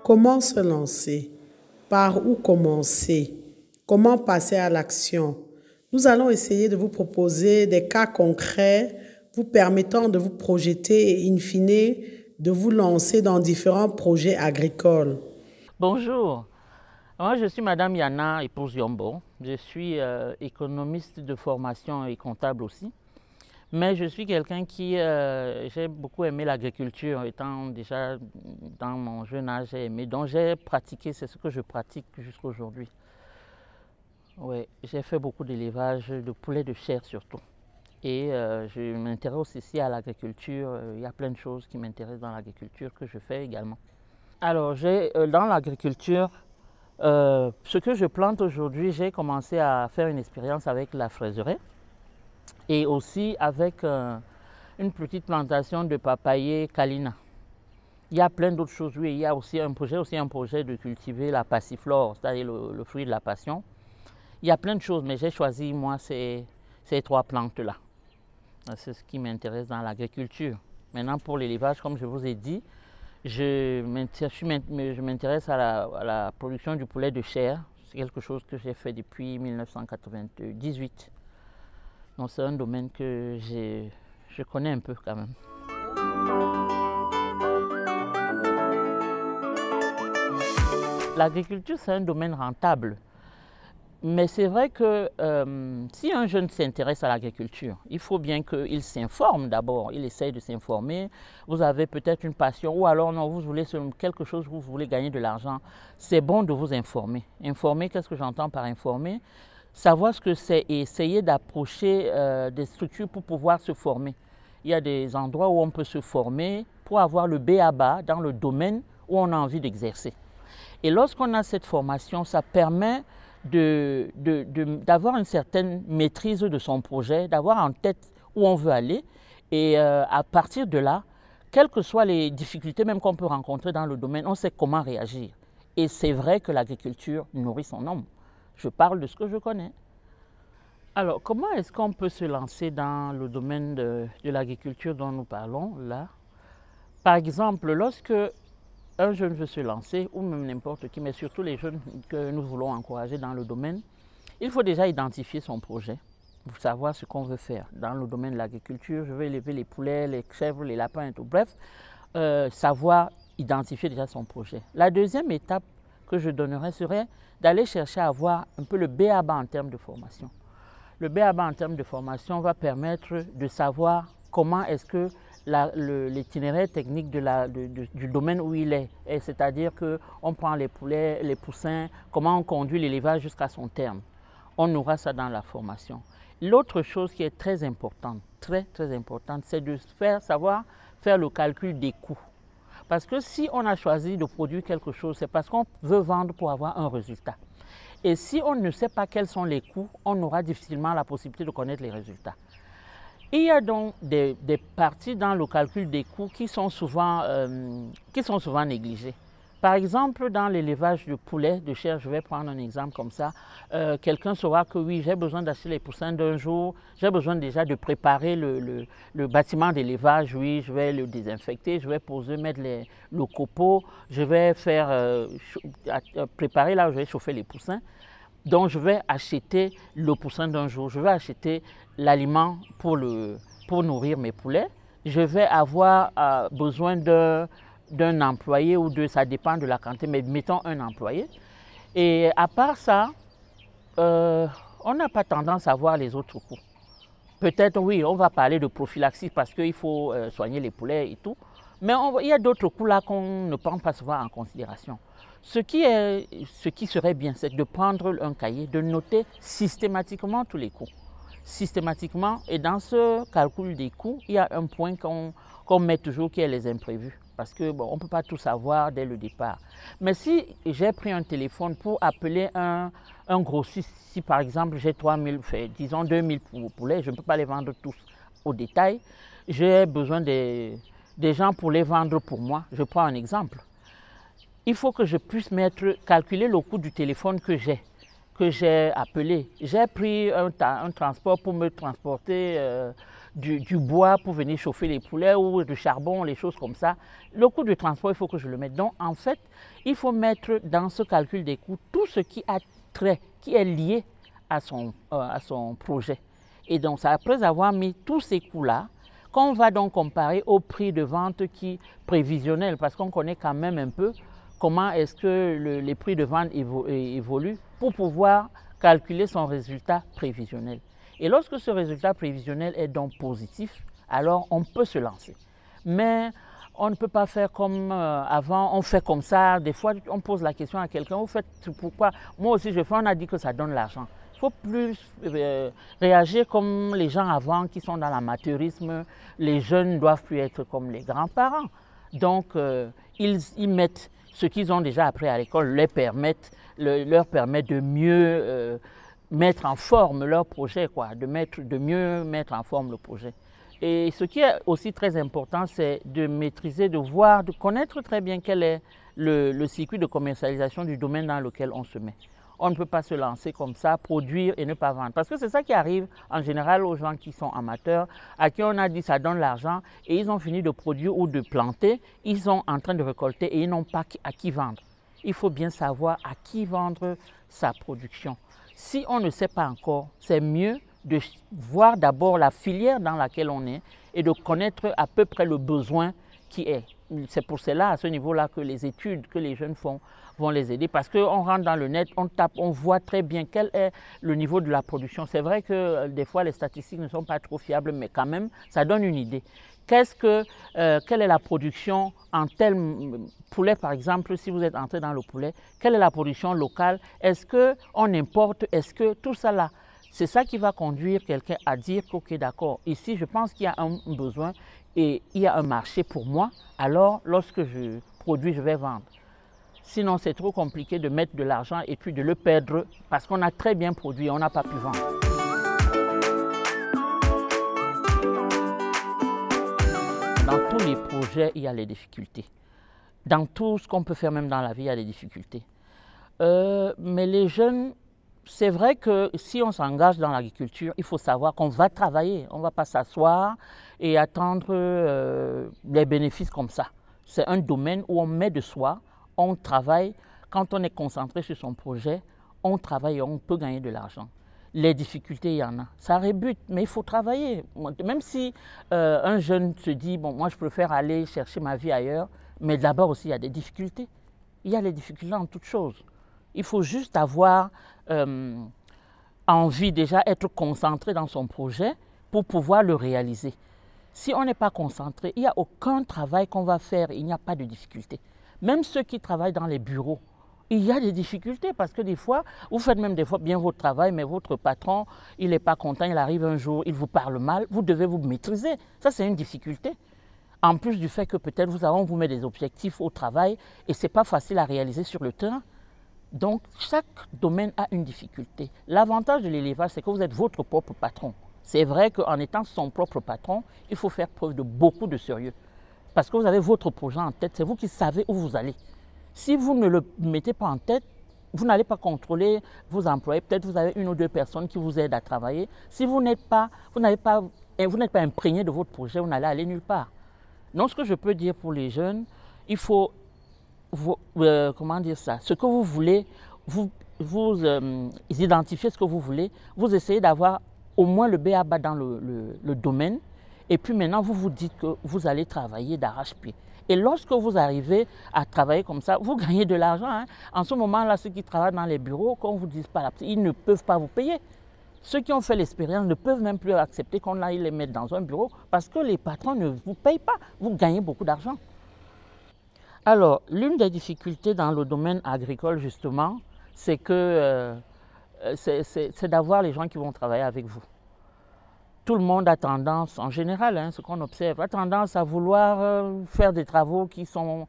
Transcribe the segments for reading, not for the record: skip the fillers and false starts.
Comment se lancer? Par où commencer? Comment passer à l'action? Nous allons essayer de vous proposer des cas concrets vous permettant de vous projeter et, in fine, de vous lancer dans différents projets agricoles. Bonjour, moi je suis Madame Yana épouse Yombo. Je suis économiste de formation et comptable aussi. Mais je suis quelqu'un qui, j'ai beaucoup aimé l'agriculture, étant déjà dans mon jeune âge, j'ai aimé. Donc j'ai pratiqué, c'est ce que je pratique jusqu'à aujourd'hui. Oui, j'ai fait beaucoup d'élevage de poulets de chair surtout. Et je m'intéresse aussi à l'agriculture. Il y a plein de choses qui m'intéressent dans l'agriculture que je fais également. Alors, dans l'agriculture, ce que je plante aujourd'hui, j'ai commencé à faire une expérience avec la fraiseraie et aussi avec une petite plantation de papayer Kalina. Il y a plein d'autres choses, oui. Il y a aussi un projet de cultiver la passiflore, c'est-à-dire le fruit de la passion. Il y a plein de choses, mais j'ai choisi, moi, ces trois plantes-là. C'est ce qui m'intéresse dans l'agriculture. Maintenant, pour l'élevage, comme je vous ai dit, je m'intéresse à la production du poulet de chair. C'est quelque chose que j'ai fait depuis 1998. Donc c'est un domaine que je connais un peu quand même. L'agriculture, c'est un domaine rentable. Mais c'est vrai que si un jeune s'intéresse à l'agriculture, il faut bien qu'il s'informe d'abord, il essaye de s'informer. Vous avez peut-être une passion ou alors non, vous voulez quelque chose, vous voulez gagner de l'argent. C'est bon de vous informer. Informer, qu'est-ce que j'entends par informer? Savoir ce que c'est et essayer d'approcher des structures pour pouvoir se former. Il y a des endroits où on peut se former pour avoir le b.a.-ba dans le domaine où on a envie d'exercer. Et lorsqu'on a cette formation, ça permet d'avoir une certaine maîtrise de son projet, d'avoir en tête où on veut aller. Et à partir de là, quelles que soient les difficultés même qu'on peut rencontrer dans le domaine, on sait comment réagir. Et c'est vrai que l'agriculture nourrit son homme. Je parle de ce que je connais. Alors, comment est-ce qu'on peut se lancer dans le domaine de l'agriculture dont nous parlons là? Par exemple, lorsque un jeune veut se lancer, ou même n'importe qui, mais surtout les jeunes que nous voulons encourager dans le domaine, il faut déjà identifier son projet, pour savoir ce qu'on veut faire dans le domaine de l'agriculture. Je veux élever les poulets, les chèvres, les lapins et tout. Bref, savoir identifier déjà son projet. La deuxième étape que je donnerais serait d'aller chercher à avoir un peu le b.a.-ba en termes de formation. Le b.a.-ba en termes de formation va permettre de savoir comment est-ce que l'itinéraire technique du domaine où il est. C'est-à-dire qu'on prend les poulets, les poussins, comment on conduit l'élevage jusqu'à son terme. On aura ça dans la formation. L'autre chose qui est très importante, très importante, c'est de savoir faire le calcul des coûts. Parce que si on a choisi de produire quelque chose, c'est parce qu'on veut vendre pour avoir un résultat. Et si on ne sait pas quels sont les coûts, on aura difficilement la possibilité de connaître les résultats. Il y a donc des parties dans le calcul des coûts qui sont souvent négligées. Par exemple, dans l'élevage de poulets de chair, je vais prendre un exemple comme ça, quelqu'un saura que oui, j'ai besoin d'acheter les poussins d'un jour, j'ai besoin déjà de préparer le bâtiment d'élevage, oui, je vais le désinfecter, je vais mettre le copeau, je vais préparer là où je vais chauffer les poussins. Donc, je vais acheter le poussin d'un jour, je vais acheter l'aliment pour nourrir mes poulets. Je vais avoir besoin d'un employé ou ça dépend de la quantité, mais mettons un employé. Et à part ça, on n'a pas tendance à voir les autres coûts. Peut-être, oui, on va parler de prophylaxie parce qu'il faut soigner les poulets et tout. Mais il y a d'autres coûts là qu'on ne prend pas souvent en considération. Ce qui serait bien, c'est de prendre un cahier, de noter systématiquement tous les coûts. Systématiquement, et dans ce calcul des coûts, il y a un point qu'on met toujours qui est les imprévus. Parce qu'on ne peut pas tout savoir dès le départ. Mais si j'ai pris un téléphone pour appeler un grossiste, si par exemple j'ai 3000, disons 2000 poulets, je ne peux pas les vendre tous au détail, j'ai besoin des gens pour les vendre pour moi. Je prends un exemple. Il faut que je puisse calculer le coût du téléphone que j'ai appelé. J'ai pris un transport pour me transporter du bois pour venir chauffer les poulets ou du charbon, les choses comme ça. Le coût du transport, il faut que je le mette. Donc, en fait, il faut mettre dans ce calcul des coûts tout ce qui a trait, qui est lié à son projet. Et donc, après avoir mis tous ces coûts-là, qu'on va donc comparer au prix de vente qui prévisionnel, parce qu'on connaît quand même un peu comment est-ce que les prix de vente évoluent pour pouvoir calculer son résultat prévisionnel. Et lorsque ce résultat prévisionnel est donc positif, alors on peut se lancer. Mais on ne peut pas faire comme avant, on fait comme ça. Des fois, on pose la question à quelqu'un, vous faites pourquoi? Moi aussi, je fais, on a dit que ça donne l'argent. Il faut plus réagir comme les gens avant qui sont dans l'amateurisme. Les jeunes ne doivent plus être comme les grands-parents. Donc, ils mettent ce qu'ils ont déjà appris à l'école, leur permet de mieux mettre en forme leur projet, de mieux mettre en forme le projet. Et ce qui est aussi très important, c'est de maîtriser, de voir, de connaître très bien quel est le circuit de commercialisation du domaine dans lequel on se met. On ne peut pas se lancer comme ça, produire et ne pas vendre. Parce que c'est ça qui arrive en général aux gens qui sont amateurs, à qui on a dit ça donne l'argent et ils ont fini de produire ou de planter, ils sont en train de récolter et ils n'ont pas à qui vendre. Il faut bien savoir à qui vendre sa production. Si on ne sait pas encore, c'est mieux de voir d'abord la filière dans laquelle on est et de connaître à peu près le besoin qui est. C'est pour cela, à ce niveau-là, que les études que les jeunes font vont les aider parce qu'on rentre dans le net, on tape, on voit très bien quel est le niveau de la production. C'est vrai que des fois, les statistiques ne sont pas trop fiables, mais quand même, ça donne une idée. Quelle est la production en tel poulet, par exemple, si vous êtes entré dans le poulet, quelle est la production locale? Est-ce qu'on importe? Est-ce que tout ça là, c'est ça qui va conduire quelqu'un à dire ok, d'accord, ici je pense qu'il y a un besoin et il y a un marché pour moi, alors lorsque je produis, je vais vendre. Sinon, c'est trop compliqué de mettre de l'argent et puis de le perdre parce qu'on a très bien produit et on n'a pas pu vendre. Dans tous les projets, il y a les difficultés. Dans tout ce qu'on peut faire, même dans la vie, il y a des difficultés. Mais les jeunes, c'est vrai que si on s'engage dans l'agriculture, il faut savoir qu'on va travailler. On ne va pas s'asseoir et attendre les bénéfices comme ça. C'est un domaine où on met de soi, on travaille. Quand on est concentré sur son projet, on travaille et on peut gagner de l'argent. Les difficultés, il y en a. Ça rebute, mais il faut travailler. Même si un jeune se dit, bon, moi je préfère aller chercher ma vie ailleurs, mais d'abord aussi il y a des difficultés. Il y a les difficultés en toutes choses. Il faut juste avoir envie déjà, être concentré dans son projet pour pouvoir le réaliser. Si on n'est pas concentré, il n'y a aucun travail qu'on va faire, il n'y a pas de difficulté. Même ceux qui travaillent dans les bureaux, il y a des difficultés parce que des fois, vous faites même des fois bien votre travail, mais votre patron, il n'est pas content, il arrive un jour, il vous parle mal, vous devez vous maîtriser. Ça, c'est une difficulté. En plus du fait que peut-être on vous met des objectifs au travail et ce n'est pas facile à réaliser sur le terrain. Donc, chaque domaine a une difficulté. L'avantage de l'élevage, c'est que vous êtes votre propre patron. C'est vrai qu'en étant son propre patron, il faut faire preuve de beaucoup de sérieux. Parce que vous avez votre projet en tête, c'est vous qui savez où vous allez. Si vous ne le mettez pas en tête, vous n'allez pas contrôler vos employés. Peut-être vous avez une ou deux personnes qui vous aident à travailler. Si vous n'êtes pas imprégné de votre projet, vous n'allez aller nulle part. Donc, ce que je peux dire pour les jeunes, il faut, comment dire ça, ce que vous voulez, vous identifiez ce que vous voulez, vous essayez d'avoir au moins le b.a.-ba dans le domaine, et puis maintenant, vous vous dites que vous allez travailler d'arrache-pied. Et lorsque vous arrivez à travailler comme ça, vous gagnez de l'argent. Hein. En ce moment-là, ceux qui travaillent dans les bureaux, qu'on ne vous dise pas, ils ne peuvent pas vous payer. Ceux qui ont fait l'expérience ne peuvent même plus accepter qu'on aille les mettre dans un bureau parce que les patrons ne vous payent pas. Vous gagnez beaucoup d'argent. Alors, l'une des difficultés dans le domaine agricole, justement, c'est que c'est d'avoir les gens qui vont travailler avec vous. Tout le monde a tendance, en général, hein, ce qu'on observe, a tendance à vouloir faire des travaux qui sont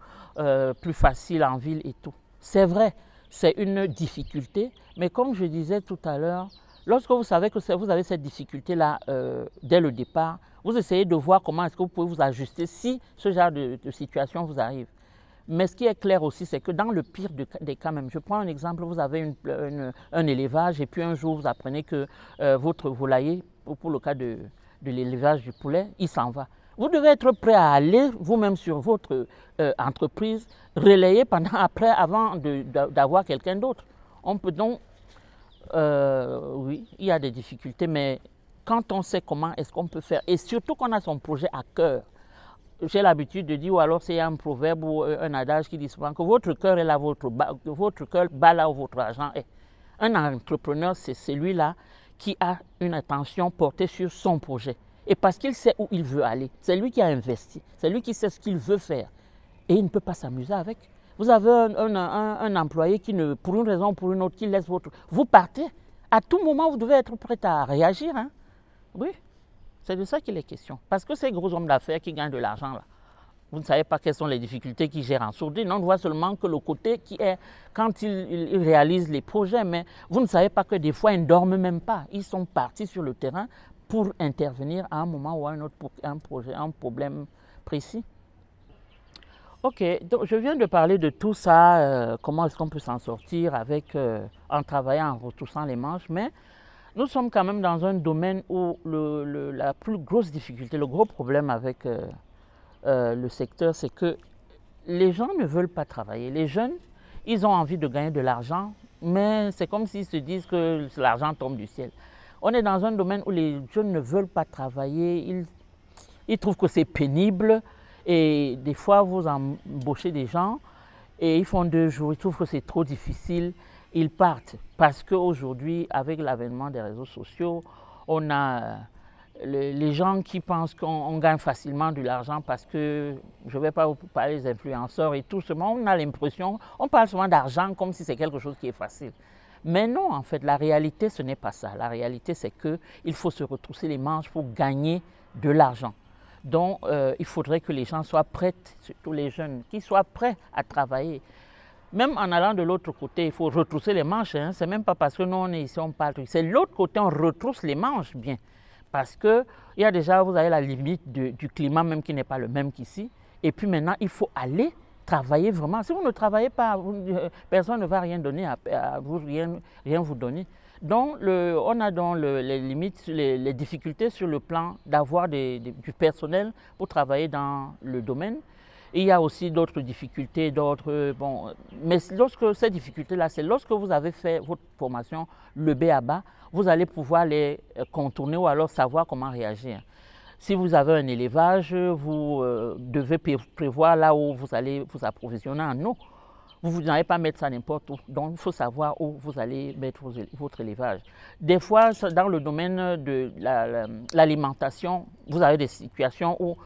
plus faciles en ville et tout. C'est vrai, c'est une difficulté, mais comme je disais tout à l'heure, lorsque vous savez que vous avez cette difficulté-là dès le départ, vous essayez de voir comment est-ce que vous pouvez vous ajuster si ce genre de situation vous arrive. Mais ce qui est clair aussi, c'est que dans le pire des cas même, je prends un exemple, vous avez un élevage et puis un jour vous apprenez que votre volailler, pour le cas de l'élevage du poulet, il s'en va. Vous devez être prêt à aller vous-même sur votre entreprise, relayer après, avant d'avoir quelqu'un d'autre. On peut donc, oui, il y a des difficultés, mais quand on sait comment est-ce qu'on peut faire, et surtout qu'on a son projet à cœur, j'ai l'habitude de dire, ou alors c'est un proverbe ou un adage qui dit souvent que votre cœur est là, votre cœur bat là où votre argent est. Un entrepreneur, c'est celui-là qui a une attention portée sur son projet. Et parce qu'il sait où il veut aller, c'est lui qui a investi, c'est lui qui sait ce qu'il veut faire. Et il ne peut pas s'amuser avec. Vous avez un employé qui, pour une raison ou pour une autre, qui laisse votre... Vous partez. À tout moment, vous devez être prêt à réagir. Hein? Oui, c'est de ça qu'il est question. Parce que ces gros hommes d'affaires qui gagnent de l'argent, là, vous ne savez pas quelles sont les difficultés qu'ils gèrent en sourdine. On ne voit seulement que le côté qui est quand ils réalisent les projets, mais vous ne savez pas que des fois, ils ne dorment même pas. Ils sont partis sur le terrain pour intervenir à un moment ou à un autre pour un projet, un problème précis. Ok, donc je viens de parler de tout ça, comment est-ce qu'on peut s'en sortir en travaillant, en retroussant les manches, mais nous sommes quand même dans un domaine où la plus grosse difficulté, le gros problème avec le secteur, c'est que les gens ne veulent pas travailler. Les jeunes, ils ont envie de gagner de l'argent, mais c'est comme s'ils se disent que l'argent tombe du ciel. On est dans un domaine où les jeunes ne veulent pas travailler, ils trouvent que c'est pénible et des fois vous embauchez des gens et ils font 2 jours, ils trouvent que c'est trop difficile, ils partent parce qu'aujourd'hui avec l'avènement des réseaux sociaux, on a les gens qui pensent qu'on gagne facilement de l'argent parce que, je ne vais pas vous parler des influenceurs et tout, on a l'impression, on parle souvent d'argent comme si c'est quelque chose qui est facile. Mais non, en fait, la réalité, ce n'est pas ça. La réalité, c'est qu'il faut se retrousser les manches pour gagner de l'argent. Donc, il faudrait que les gens soient prêts, surtout les jeunes, qu'ils soient prêts à travailler. Même en allant de l'autre côté, il faut retrousser les manches. Hein. Ce n'est même pas parce que nous, on est ici, on parle. C'est l'autre côté, on retrousse les manches bien. Parce qu'il y a déjà, vous avez la limite du climat même qui n'est pas le même qu'ici. Et puis maintenant, il faut aller travailler vraiment. Si vous ne travaillez pas, personne ne va rien donner à vous, rien vous donner. Donc, on a donc les limites, les difficultés sur le plan d'avoir du personnel pour travailler dans le domaine. Et il y a aussi d'autres difficultés, bon, mais lorsque ces difficultés-là, c'est lorsque vous avez fait votre formation, le B à bas, vous allez pouvoir les contourner ou alors savoir comment réagir. Si vous avez un élevage, vous devez prévoir là où vous allez vous approvisionner en eau. Vous n'allez pas mettre ça n'importe où. Donc, il faut savoir où vous allez mettre votre élevage. Des fois, dans le domaine de l'alimentation, vous avez des situations où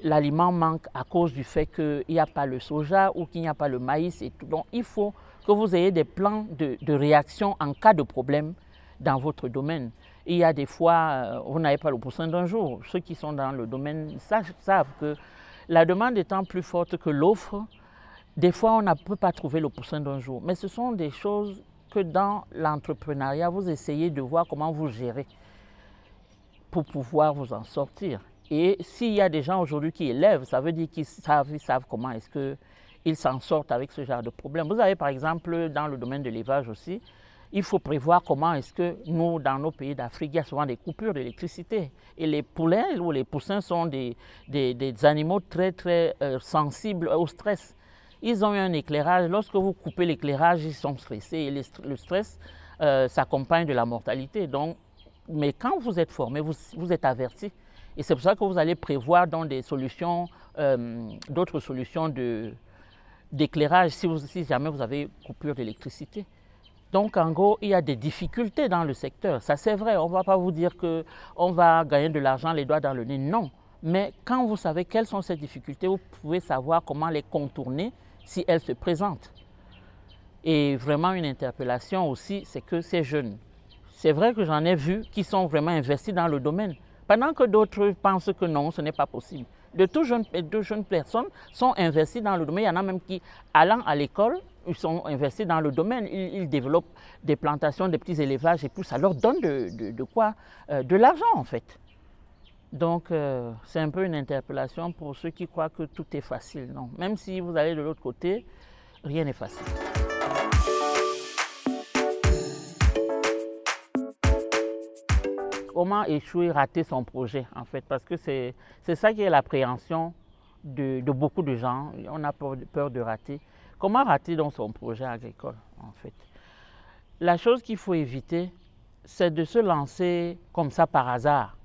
l'aliment manque à cause du fait qu'il n'y a pas le soja ou qu'il n'y a pas le maïs et tout. Donc, il faut que vous ayez des plans de réaction en cas de problème dans votre domaine. Il y a des fois, vous n'avez pas le poussin d'un jour. Ceux qui sont dans le domaine savent que la demande étant plus forte que l'offre, des fois, on ne peut pas trouver le poussin d'un jour. Mais ce sont des choses que dans l'entrepreneuriat, vous essayez de voir comment vous gérez pour pouvoir vous en sortir. Et s'il y a des gens aujourd'hui qui élèvent, ça veut dire qu'ils savent comment est-ce qu'ils s'en sortent avec ce genre de problème. Vous avez par exemple, dans le domaine de l'élevage aussi, il faut prévoir comment est-ce que nous, dans nos pays d'Afrique, il y a souvent des coupures d'électricité. Et les poulets ou les poussins sont des animaux très, très sensibles au stress. Ils ont eu un éclairage. Lorsque vous coupez l'éclairage, ils sont stressés. Et le stress s'accompagne de la mortalité. Donc, mais quand vous êtes formé, vous êtes averti. Et c'est pour ça que vous allez prévoir dans des solutions, d'autres solutions d'éclairage si jamais vous avez coupure d'électricité. Donc, en gros, il y a des difficultés dans le secteur. Ça, c'est vrai. On ne va pas vous dire qu'on va gagner de l'argent les doigts dans le nez. Non. Mais quand vous savez quelles sont ces difficultés, vous pouvez savoir comment les contourner si elles se présentent. Et vraiment, une interpellation aussi, c'est que ces jeunes, c'est vrai que j'en ai vu qui sont vraiment investis dans le domaine, pendant que d'autres pensent que non, ce n'est pas possible. De jeunes personnes sont investies dans le domaine. Il y en a même qui, allant à l'école, ils sont investis dans le domaine. Ils développent des plantations, des petits élevages et tout. Ça leur donne de l'argent en fait. Donc, c'est un peu une interpellation pour ceux qui croient que tout est facile. Non, même si vous allez de l'autre côté, rien n'est facile. comment échouer, rater son projet, en fait, parce que c'est ça qui est l'appréhension de beaucoup de gens. On a peur de rater. Comment rater donc son projet agricole, en fait? La chose qu'il faut éviter, c'est de se lancer comme ça par hasard.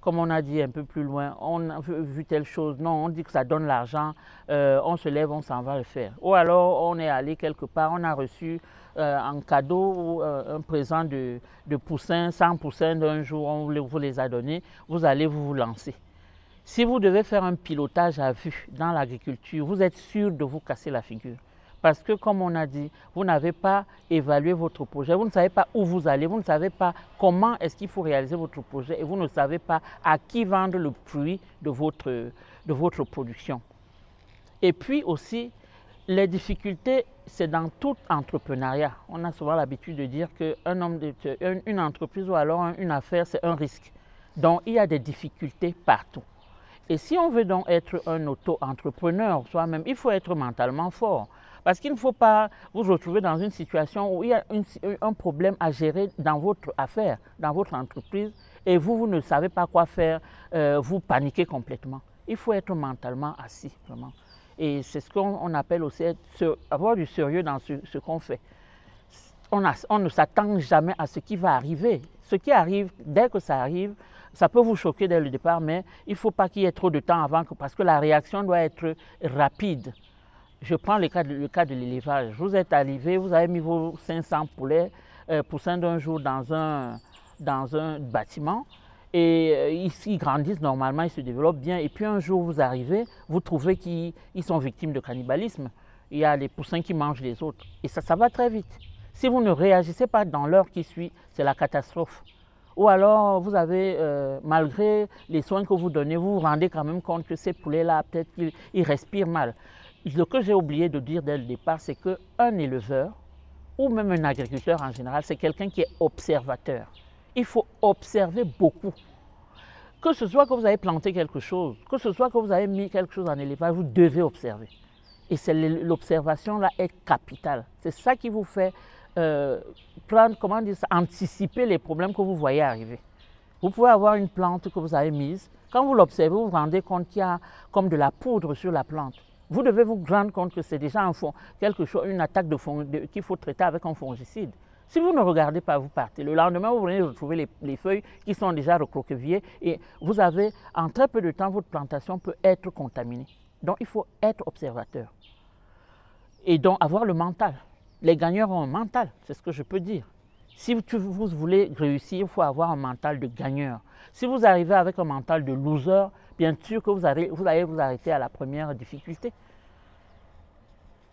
Comme on a dit un peu plus loin, on a vu telle chose, non, on dit que ça donne l'argent, on se lève, on s'en va le faire. Ou alors on est allé quelque part, on a reçu en cadeau un présent de poussins, 100 poussins d'un jour, on vous les a donnés, vous allez vous lancer. Si vous devez faire un pilotage à vue dans l'agriculture, vous êtes sûr de vous casser la figure. Parce que, comme on a dit, vous n'avez pas évalué votre projet, vous ne savez pas où vous allez, vous ne savez pas comment est-ce qu'il faut réaliser votre projet et vous ne savez pas à qui vendre le fruit de votre production. Et puis aussi, les difficultés, c'est dans tout entrepreneuriat. On a souvent l'habitude de dire qu'une entreprise ou alors une affaire, c'est un risque. Donc, il y a des difficultés partout. Et si on veut donc être un auto-entrepreneur soi-même, il faut être mentalement fort. Parce qu'il ne faut pas vous retrouver dans une situation où il y a un problème à gérer dans votre affaire, dans votre entreprise, et vous ne savez pas quoi faire, vous paniquez complètement. Il faut être mentalement assis, vraiment. Et c'est ce qu'on appelle aussi avoir du sérieux dans ce qu'on fait. On ne s'attend jamais à ce qui va arriver. Ce qui arrive, dès que ça arrive, ça peut vous choquer dès le départ, mais il ne faut pas qu'il y ait trop de temps avant, parce que la réaction doit être rapide. Je prends le cas de l'élevage. Vous êtes arrivé, vous avez mis vos 500 poussins d'un jour dans un bâtiment et ils grandissent normalement, ils se développent bien. Et puis un jour, vous arrivez, vous trouvez qu'ils sont victimes de cannibalisme. Il y a les poussins qui mangent les autres. Et ça va très vite. Si vous ne réagissez pas dans l'heure qui suit, c'est la catastrophe. Ou alors, vous avez, malgré les soins que vous donnez, vous vous rendez quand même compte que ces poulets-là, peut-être qu'ils respirent mal. Ce que j'ai oublié de dire dès le départ, c'est qu'un éleveur, ou même un agriculteur en général, c'est quelqu'un qui est observateur. Il faut observer beaucoup. Que ce soit que vous avez planté quelque chose, que ce soit que vous avez mis quelque chose en élevage, vous devez observer. Et l'observation là est capitale. C'est ça qui vous fait anticiper les problèmes que vous voyez arriver. Vous pouvez avoir une plante que vous avez mise. Quand vous l'observez, vous vous rendez compte qu'il y a comme de la poudre sur la plante. Vous devez vous rendre compte que c'est déjà une attaque qu'il faut traiter avec un fongicide. Si vous ne regardez pas, vous partez. Le lendemain, vous venez de retrouver les feuilles qui sont déjà recroquevillées et vous avez, en très peu de temps, votre plantation peut être contaminée. Donc, il faut être observateur. Et donc, avoir le mental. Les gagneurs ont un mental, c'est ce que je peux dire. Si vous voulez réussir, il faut avoir un mental de gagneur. Si vous arrivez avec un mental de loser, bien sûr que vous allez vous arrêter à la première difficulté.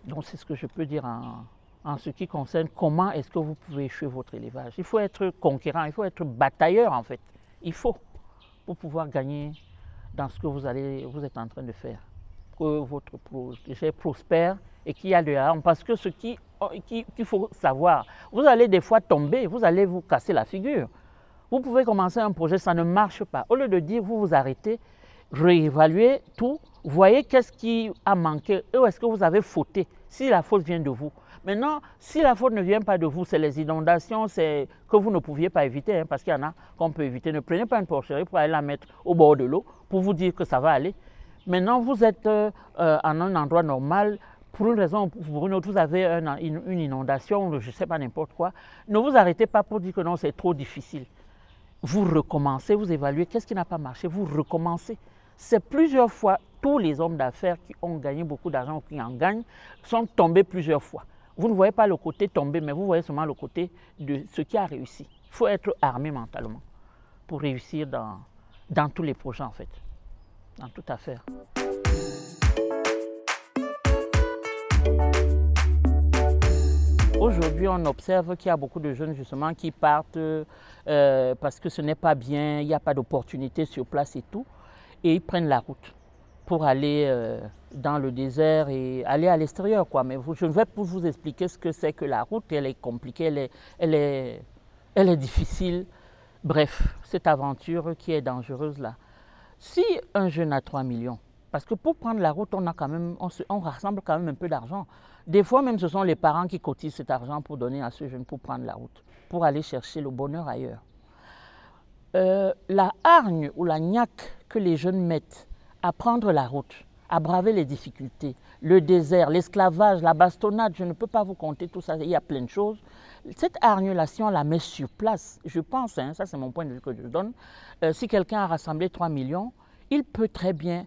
Donc, c'est ce que je peux dire en ce qui concerne comment est-ce que vous pouvez échouer votre élevage. Il faut être conquérant, il faut être batailleur en fait. Il faut, pour pouvoir gagner dans ce que vous êtes en train de faire. Que votre projet prospère et qu'il y a de l'argent. Parce que ce qu'il faut savoir, vous allez des fois tomber, vous allez vous casser la figure. Vous pouvez commencer un projet, ça ne marche pas. Au lieu de dire, vous vous arrêtez, réévaluez tout, voyez qu'est-ce qui a manqué, où est-ce que vous avez fauté, si la faute vient de vous. Maintenant, si la faute ne vient pas de vous, c'est les inondations, c'est que vous ne pouviez pas éviter, hein, parce qu'il y en a qu'on peut éviter. Ne prenez pas une porcherie pour aller la mettre au bord de l'eau, pour vous dire que ça va aller. Maintenant, vous êtes en un endroit normal, pour une raison ou pour une autre, vous avez une inondation, je ne sais pas, n'importe quoi. Ne vous arrêtez pas pour dire que non, c'est trop difficile. Vous recommencez, vous évaluez qu'est-ce qui n'a pas marché, vous recommencez. C'est plusieurs fois, tous les hommes d'affaires qui ont gagné beaucoup d'argent ou qui en gagnent sont tombés plusieurs fois. Vous ne voyez pas le côté tombé, mais vous voyez seulement le côté de ce qui a réussi. Il faut être armé mentalement pour réussir dans tous les projets en fait, dans toute affaire. Aujourd'hui, on observe qu'il y a beaucoup de jeunes justement qui partent parce que ce n'est pas bien, il n'y a pas d'opportunité sur place et tout, et ils prennent la route pour aller dans le désert et aller à l'extérieur, quoi. Mais je ne vais pas vous expliquer ce que c'est que la route, elle est compliquée, elle est difficile. Bref, cette aventure qui est dangereuse là. Si un jeune a 3 millions, parce que pour prendre la route, on rassemble quand même un peu d'argent. Des fois même, ce sont les parents qui cotisent cet argent pour donner à ce jeune pour prendre la route, pour aller chercher le bonheur ailleurs. la hargne ou la niaque que les jeunes mettent à prendre la route, à braver les difficultés, le désert, l'esclavage, la bastonnade, je ne peux pas vous compter tout ça, il y a plein de choses. Cette hargne-là, si on la met sur place, je pense, hein, ça c'est mon point de vue que je donne, si quelqu'un a rassemblé 3 millions, il peut très bien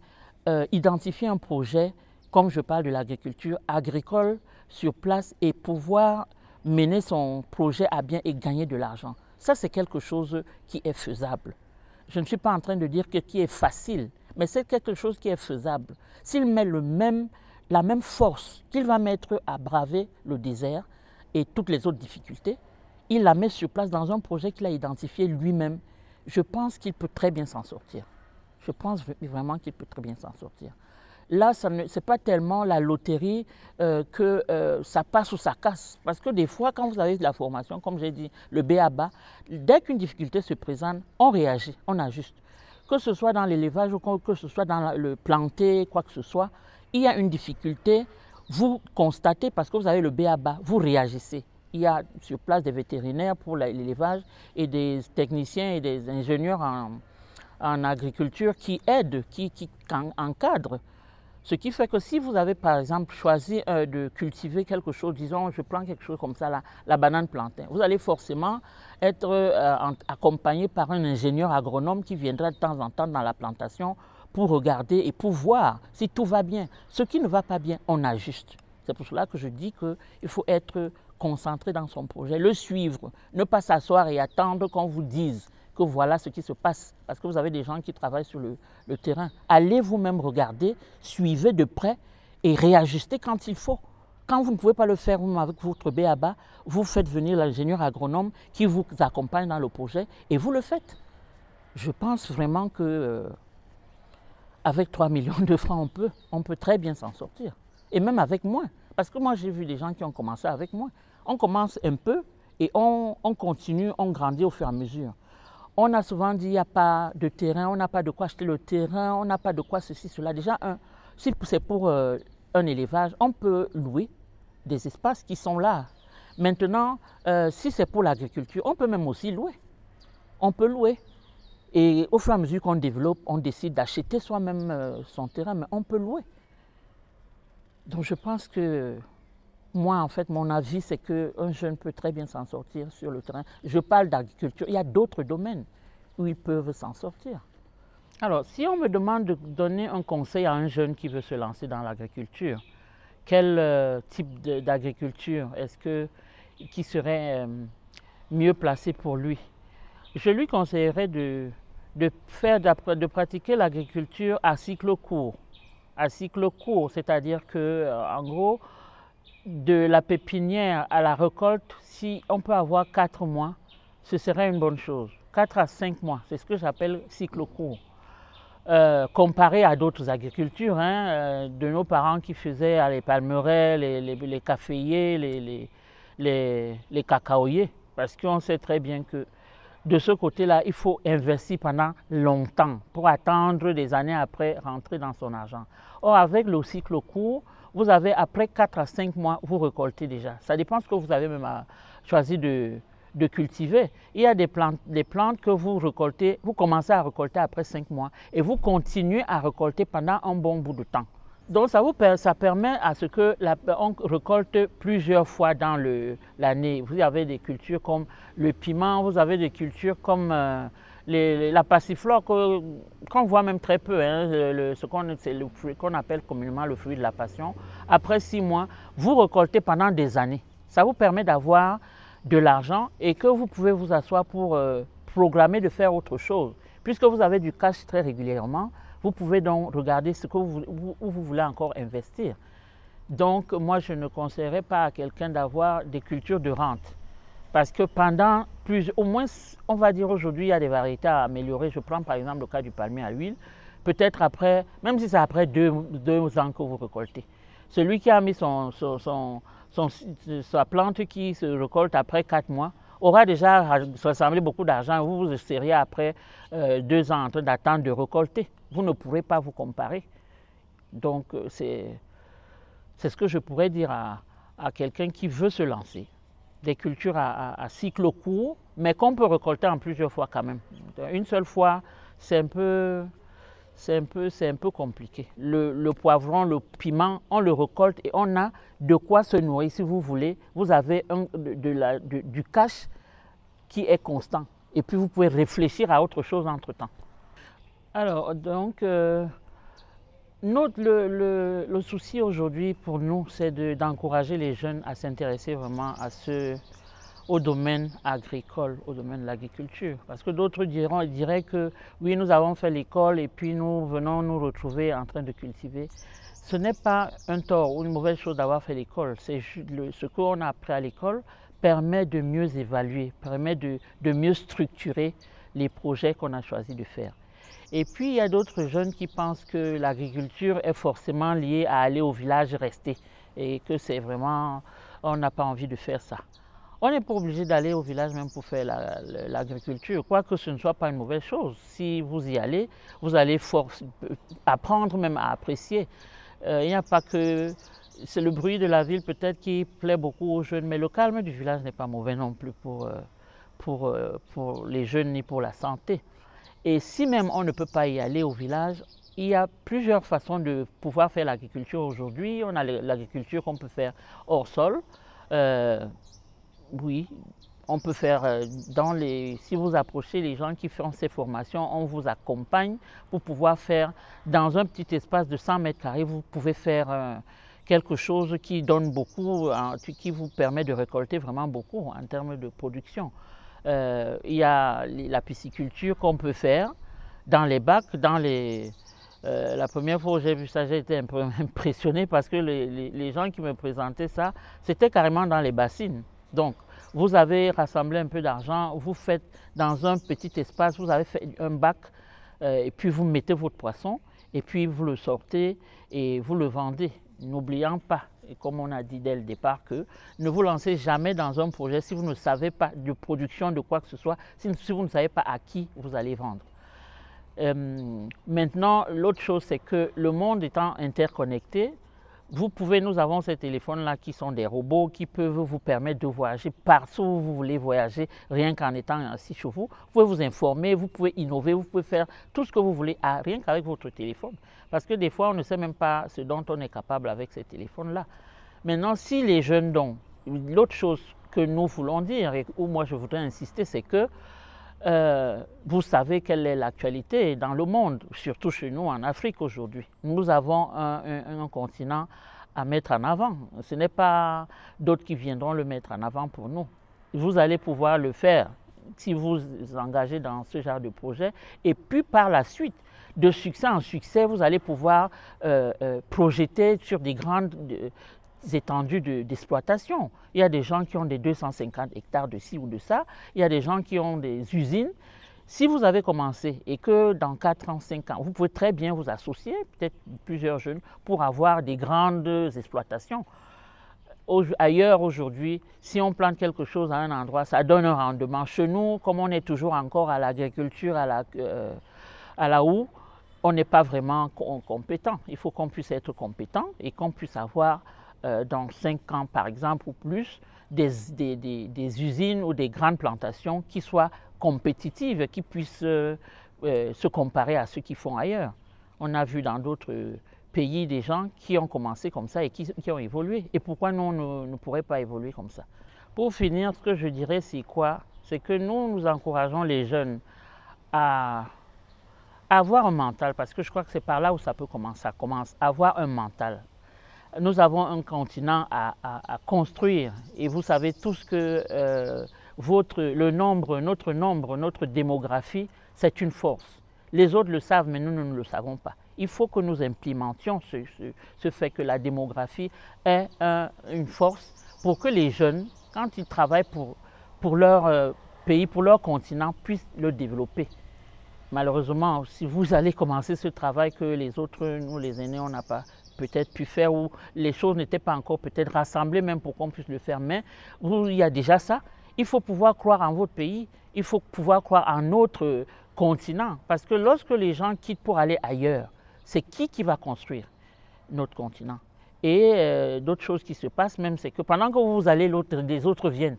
identifier un projet, comme je parle de l'agriculture agricole, sur place et pouvoir mener son projet à bien et gagner de l'argent. Ça, c'est quelque chose qui est faisable. Je ne suis pas en train de dire que qui est facile, mais c'est quelque chose qui est faisable. S'il met la même force qu'il va mettre à braver le désert et toutes les autres difficultés, il la met sur place dans un projet qu'il a identifié lui-même. Je pense qu'il peut très bien s'en sortir. Je pense vraiment qu'il peut très bien s'en sortir. Là, ce n'est pas tellement la loterie que ça passe ou ça casse. Parce que des fois, quand vous avez de la formation, comme j'ai dit, le b.a.-ba, dès qu'une difficulté se présente, on réagit, on ajuste. Que ce soit dans l'élevage ou que ce soit dans le planter, quoi que ce soit, il y a une difficulté, vous constatez parce que vous avez le b.a.-ba, vous réagissez. Il y a sur place des vétérinaires pour l'élevage et des techniciens et des ingénieurs en agriculture qui aident, qui encadrent. Ce qui fait que si vous avez par exemple choisi de cultiver quelque chose, disons je plante quelque chose comme ça, la banane plantain, vous allez forcément être accompagné par un ingénieur agronome qui viendra de temps en temps dans la plantation pour regarder et pour voir si tout va bien. Ce qui ne va pas bien, on ajuste. C'est pour cela que je dis qu'il faut être concentré dans son projet, le suivre, ne pas s'asseoir et attendre qu'on vous dise que voilà ce qui se passe, parce que vous avez des gens qui travaillent sur le terrain. Allez vous-même regarder, suivez de près et réajustez quand il faut. Quand vous ne pouvez pas le faire vous avec votre b.a.-ba, vous faites venir l'ingénieur agronome qui vous accompagne dans le projet et vous le faites. Je pense vraiment que avec 3 millions de francs, on peut très bien s'en sortir. Et même avec moins. Parce que moi, j'ai vu des gens qui ont commencé avec moins. On commence un peu et on continue, on grandit au fur et à mesure. On a souvent dit qu'il n'y a pas de terrain, on n'a pas de quoi acheter le terrain, on n'a pas de quoi ceci, cela. Déjà, si c'est pour un élevage, on peut louer des espaces qui sont là. Maintenant, si c'est pour l'agriculture, on peut même aussi louer. On peut louer. Et au fur et à mesure qu'on développe, on décide d'acheter soi-même son terrain, mais on peut louer. Donc je pense que moi, en fait, mon avis, c'est qu'un jeune peut très bien s'en sortir sur le terrain. Je parle d'agriculture. Il y a d'autres domaines où ils peuvent s'en sortir. Alors, si on me demande de donner un conseil à un jeune qui veut se lancer dans l'agriculture, quel type d'agriculture qui serait mieux placé pour lui? Je lui conseillerais de pratiquer l'agriculture à cycle court. À cycle court, c'est-à-dire que, en gros, de la pépinière à la récolte, si on peut avoir 4 mois, ce serait une bonne chose. 4 à 5 mois, c'est ce que j'appelle cycle court. Comparé à d'autres agricultures, de nos parents qui faisaient les palmeraies, les caféiers, les cacaoyers, parce qu'on sait très bien que de ce côté-là, il faut investir pendant longtemps pour attendre des années après rentrer dans son argent. Or, avec le cycle court, vous avez après 4 à 5 mois, vous récoltez déjà. Ça dépend de ce que vous avez même choisi de cultiver. Il y a des plantes que vous récoltez, vous commencez à récolter après 5 mois et vous continuez à récolter pendant un bon bout de temps. Donc ça permet à ce qu'on récolte plusieurs fois dans l'année. Vous avez des cultures comme le piment, vous avez des cultures comme la passiflore qu'on voit même très peu, c'est le fruit qu'on appelle communément le fruit de la passion. Après 6 mois, vous récoltez pendant des années. Ça vous permet d'avoir de l'argent et que vous pouvez vous asseoir pour programmer de faire autre chose. Puisque vous avez du cash très régulièrement, vous pouvez donc regarder ce que où vous voulez encore investir. Donc, moi, je ne conseillerais pas à quelqu'un d'avoir des cultures de rente. Parce que pendant au moins, on va dire aujourd'hui, il y a des variétés à améliorer. Je prends par exemple le cas du palmier à huile. Peut-être après, même si c'est après 2 ans que vous récoltez. Celui qui a mis sa plante qui se récolte après 4 mois, aura déjà rassemblé beaucoup d'argent. Vous seriez après 2 ans en train d'attendre de récolter. Vous ne pourrez pas vous comparer. Donc, c'est ce que je pourrais dire à quelqu'un qui veut se lancer. des cultures à cycle court, mais qu'on peut récolter en plusieurs fois quand même. Une seule fois, c'est un peu compliqué. Le poivron, le piment, on le récolte et on a de quoi se nourrir si vous voulez. Vous avez du cash qui est constant. Et puis vous pouvez réfléchir à autre chose entre-temps. Alors, donc, le souci aujourd'hui pour nous, c'est d'encourager les jeunes à s'intéresser vraiment au domaine agricole, au domaine de l'agriculture. Parce que d'autres diraient que oui, nous avons fait l'école et puis nous venons nous retrouver en train de cultiver. Ce n'est pas un tort ou une mauvaise chose d'avoir fait l'école. C'est ce qu'on a appris à l'école permet de mieux évaluer, permet de mieux structurer les projets qu'on a choisi de faire. Et puis, il y a d'autres jeunes qui pensent que l'agriculture est forcément liée à aller au village rester et que c'est vraiment, on n'a pas envie de faire ça. On n'est pas obligé d'aller au village même pour faire l'agriculture, quoique ce ne soit pas une mauvaise chose. Si vous y allez, vous allez apprendre même à apprécier. Il n'y a pas que... C'est le bruit de la ville peut-être qui plaît beaucoup aux jeunes, mais le calme du village n'est pas mauvais non plus pour les jeunes ni pour la santé. Et si même on ne peut pas y aller au village, il y a plusieurs façons de pouvoir faire l'agriculture aujourd'hui. On a l'agriculture qu'on peut faire hors sol. Oui, on peut faire si vous approchez les gens qui font ces formations, on vous accompagne pour pouvoir faire dans un petit espace de 100 mètres carrés, vous pouvez faire quelque chose qui donne beaucoup, qui vous permet de récolter vraiment beaucoup en termes de production. Il y a la pisciculture qu'on peut faire dans les bacs, la première fois où j'ai vu ça, j'ai été un peu impressionné parce que les gens qui me présentaient ça, c'était carrément dans les bassines. Donc, vous avez rassemblé un peu d'argent, vous faites dans un petit espace, vous avez fait un bac et puis vous mettez votre poisson et puis vous le sortez et vous le vendez. N'oubliant pas, et comme on a dit dès le départ, que ne vous lancez jamais dans un projet si vous ne savez pas de production de quoi que ce soit, si vous ne savez pas à qui vous allez vendre. Maintenant, l'autre chose, c'est que le monde étant interconnecté, nous avons ces téléphones-là qui sont des robots qui peuvent vous permettre de voyager partout où vous voulez voyager, rien qu'en étant assis chez vous. Vous pouvez vous informer, vous pouvez innover, vous pouvez faire tout ce que vous voulez, rien qu'avec votre téléphone. Parce que des fois, on ne sait même pas ce dont on est capable avec ces téléphones-là. Maintenant, si les jeunes, donc, l'autre chose que nous voulons dire, et où moi je voudrais insister, c'est que vous savez quelle est l'actualité dans le monde, surtout chez nous en Afrique aujourd'hui. Nous avons un continent à mettre en avant. Ce n'est pas d'autres qui viendront le mettre en avant pour nous. Vous allez pouvoir le faire si vous vous engagez dans ce genre de projet. Et puis par la suite, de succès en succès, vous allez pouvoir projeter sur des grandes étendues d'exploitation. Il y a des gens qui ont des 250 hectares de ci ou de ça. Il y a des gens qui ont des usines. Si vous avez commencé et que dans 4 ans, 5 ans, vous pouvez très bien vous associer, peut-être plusieurs jeunes, pour avoir des grandes exploitations. Ailleurs aujourd'hui, si on plante quelque chose à un endroit, ça donne un rendement. Chez nous, comme on est toujours encore à l'agriculture, à la houe, on n'est pas vraiment compétent. Il faut qu'on puisse être compétent et qu'on puisse avoir dans 5 ans, par exemple, ou plus, des usines ou des grandes plantations qui soient compétitives, qui puissent se comparer à ceux qui font ailleurs. On a vu dans d'autres pays des gens qui ont commencé comme ça et qui ont évolué. Et pourquoi nous, on ne pourrait pas évoluer comme ça? Pour finir, ce que je dirais, c'est quoi? C'est que nous encourageons les jeunes à avoir un mental, parce que je crois que c'est par là où ça peut commencer. Ça commence à avoir un mental. Nous avons un continent à construire et vous savez tous que notre démographie, c'est une force. Les autres le savent, mais nous ne le savons pas. Il faut que nous implémentions ce fait que la démographie est une force pour que les jeunes, quand ils travaillent pour leur pays, pour leur continent, puissent le développer. Malheureusement, si vous allez commencer ce travail que les autres, nous les aînés, on n'a pas peut-être pu faire, ou les choses n'étaient pas encore peut-être rassemblées même pour qu'on puisse le faire, mais il y a déjà ça. Il faut pouvoir croire en votre pays, il faut pouvoir croire en notre continent, parce que lorsque les gens quittent pour aller ailleurs, c'est qui va construire notre continent? Et d'autres choses qui se passent même, c'est que pendant que vous allez, les autres viennent.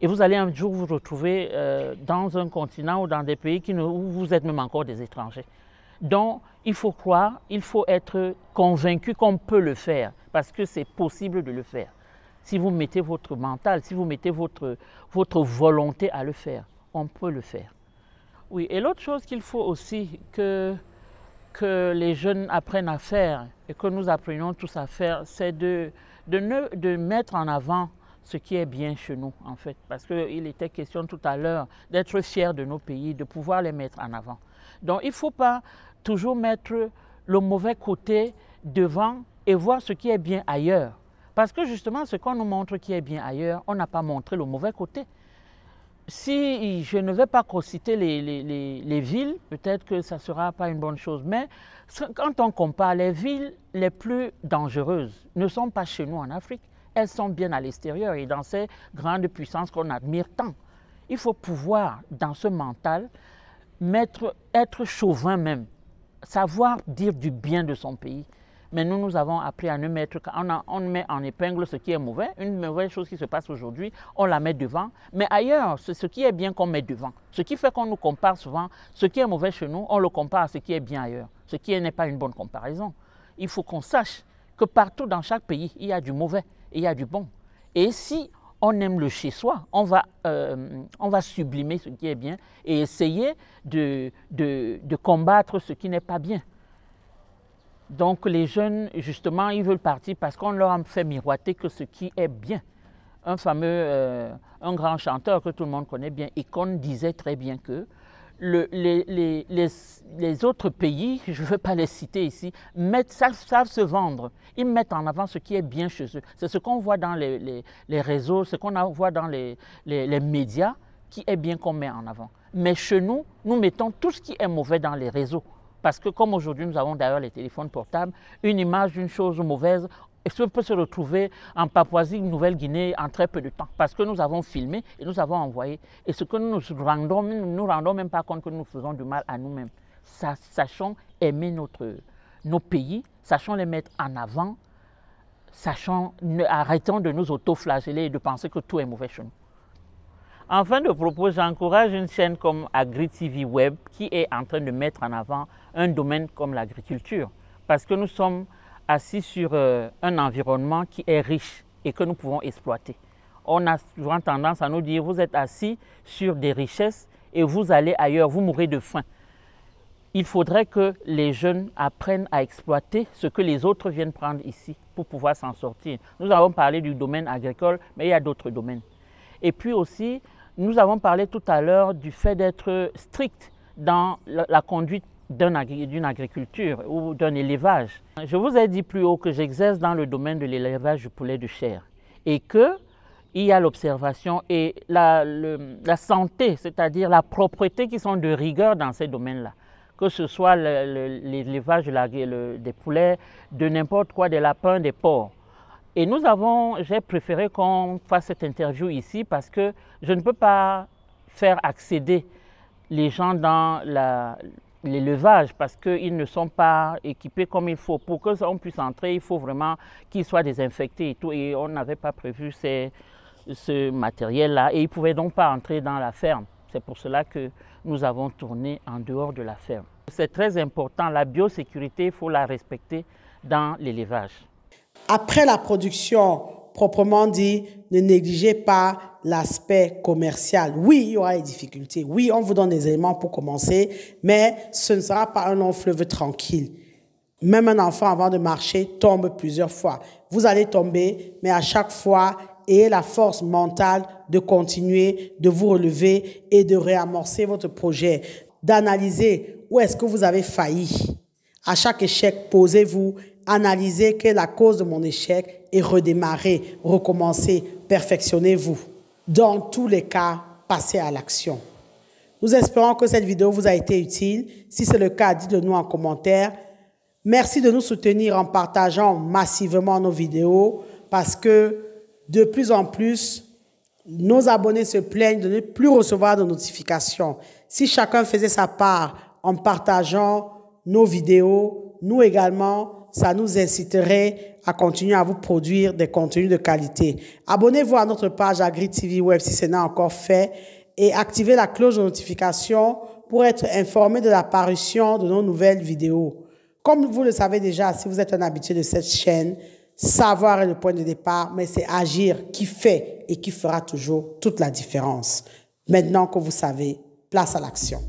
Et vous allez un jour vous retrouver dans un continent ou dans des pays où vous êtes même encore des étrangers. Donc, il faut croire, il faut être convaincu qu'on peut le faire, parce que c'est possible de le faire. Si vous mettez votre mental, si vous mettez votre volonté à le faire, on peut le faire. Oui, et l'autre chose qu'il faut aussi que les jeunes apprennent à faire et que nous apprenions tous à faire, c'est de mettre en avant ce qui est bien chez nous, en fait. Parce qu'il était question tout à l'heure d'être fiers de nos pays, de pouvoir les mettre en avant. Donc, il ne faut pas toujours mettre le mauvais côté devant et voir ce qui est bien ailleurs. Parce que justement, ce qu'on nous montre qui est bien ailleurs, on n'a pas montré le mauvais côté. Si je ne vais pas citer les villes, peut-être que ça ne sera pas une bonne chose. Mais quand on compare, les villes les plus dangereuses ne sont pas chez nous en Afrique. Elles sont bien à l'extérieur et dans ces grandes puissances qu'on admire tant. Il faut pouvoir, dans ce mental, être chauvin même, savoir dire du bien de son pays. Mais nous avons appris à ne mettre, on met en épingle ce qui est mauvais, une mauvaise chose qui se passe aujourd'hui, on la met devant. Mais ailleurs, c'est ce qui est bien qu'on met devant. Ce qui fait qu'on nous compare souvent, ce qui est mauvais chez nous, on le compare à ce qui est bien ailleurs. Ce qui n'est pas une bonne comparaison. Il faut qu'on sache que partout dans chaque pays, il y a du mauvais et il y a du bon. Et si on aime le chez soi, on va sublimer ce qui est bien et essayer de combattre ce qui n'est pas bien. Donc les jeunes, justement, ils veulent partir parce qu'on leur a fait miroiter que ce qui est bien. Un grand chanteur que tout le monde connaît bien, Akon, disait très bien que les autres pays, je ne veux pas les citer ici, savent se vendre. Ils mettent en avant ce qui est bien chez eux. C'est ce qu'on voit dans les réseaux, ce qu'on voit dans les médias, qui est bien qu'on met en avant. Mais chez nous, nous mettons tout ce qui est mauvais dans les réseaux. Parce que comme aujourd'hui, nous avons d'ailleurs les téléphones portables, une image d'une chose mauvaise peut se retrouver en Papouasie-Nouvelle-Guinée en très peu de temps. Parce que nous avons filmé et nous avons envoyé. Et ce que nous nous rendons même pas compte que nous faisons du mal à nous-mêmes. Sachons aimer nos pays, sachons les mettre en avant, arrêtons de nous auto-flageller et de penser que tout est mauvais chez nous. En fin de propos, j'encourage une chaîne comme AgriTV Web qui est en train de mettre en avant un domaine comme l'agriculture. Parce que nous sommes assis sur un environnement qui est riche et que nous pouvons exploiter. On a souvent tendance à nous dire, vous êtes assis sur des richesses et vous allez ailleurs, vous mourrez de faim. Il faudrait que les jeunes apprennent à exploiter ce que les autres viennent prendre ici pour pouvoir s'en sortir. Nous avons parlé du domaine agricole, mais il y a d'autres domaines. Et puis aussi, nous avons parlé tout à l'heure du fait d'être strict dans la conduite d'une agriculture ou d'un élevage. Je vous ai dit plus haut que j'exerce dans le domaine de l'élevage du poulet de chair et qu'il y a l'observation et la santé, c'est-à-dire la propreté qui sont de rigueur dans ces domaines-là. Que ce soit l'élevage des poulets, de n'importe quoi, des lapins, des porcs. Et j'ai préféré qu'on fasse cette interview ici parce que je ne peux pas faire accéder les gens dans l'élevage parce qu'ils ne sont pas équipés comme il faut. Pour qu'on puisse entrer, il faut vraiment qu'ils soient désinfectés et tout. Et on n'avait pas prévu ce matériel-là et ils ne pouvaient donc pas entrer dans la ferme. C'est pour cela que nous avons tourné en dehors de la ferme. C'est très important, la biosécurité, il faut la respecter dans l'élevage. Après la production, proprement dit, ne négligez pas l'aspect commercial. Oui, il y aura des difficultés. Oui, on vous donne des éléments pour commencer, mais ce ne sera pas un long fleuve tranquille. Même un enfant, avant de marcher, tombe plusieurs fois. Vous allez tomber, mais à chaque fois, ayez la force mentale de continuer, de vous relever et de réamorcer votre projet, d'analyser où est-ce que vous avez failli. À chaque échec, posez-vous, analysez quelle est la cause de mon échec et redémarrez, recommencez, perfectionnez-vous. Dans tous les cas, passez à l'action. Nous espérons que cette vidéo vous a été utile. Si c'est le cas, dites-le nous en commentaire. Merci de nous soutenir en partageant massivement nos vidéos parce que de plus en plus, nos abonnés se plaignent de ne plus recevoir de notifications. Si chacun faisait sa part en partageant nos vidéos, nous également, ça nous inciterait à continuer à vous produire des contenus de qualité. Abonnez-vous à notre page Agri TV Web si ce n'est encore fait et activez la cloche de notification pour être informé de l'apparition de nos nouvelles vidéos. Comme vous le savez déjà, si vous êtes un habitué de cette chaîne, savoir est le point de départ, mais c'est agir qui fait et qui fera toujours toute la différence. Maintenant que vous savez, place à l'action.